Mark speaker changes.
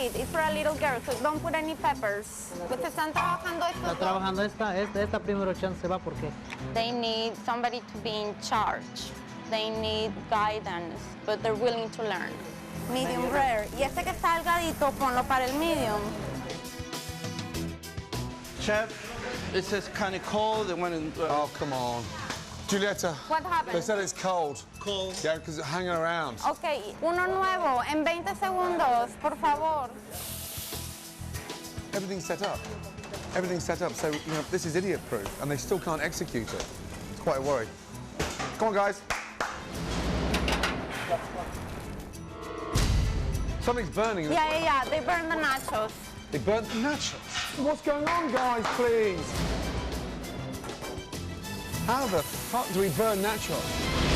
Speaker 1: kid, it's for a little girl, so don't put any peppers. ¿Ustedes están trabajando esto?
Speaker 2: Está trabajando esta primero chance va porque
Speaker 1: They need somebody to be in charge. They need guidance, but they're willing to learn. Medium rare. Y este que está delgadito, ponlo para el medium.
Speaker 3: Chef, it says kind of cold. They went in.
Speaker 4: Oh, come on. Julieta.
Speaker 1: What happened?
Speaker 4: They said it's cold.
Speaker 3: Cold.
Speaker 4: Yeah, because it's hanging around.
Speaker 1: Ok, uno nuevo, en 20 segundos, por favor.
Speaker 4: Everything's set up. Everything's set up, so you know this is idiot-proof, and they still can't execute it. It's quite a worry. Come on, guys. Something's burning.
Speaker 1: Yeah, they burned the nachos.
Speaker 4: They burnt the nachos. What's going on, guys, please? How the fuck do we burn nachos?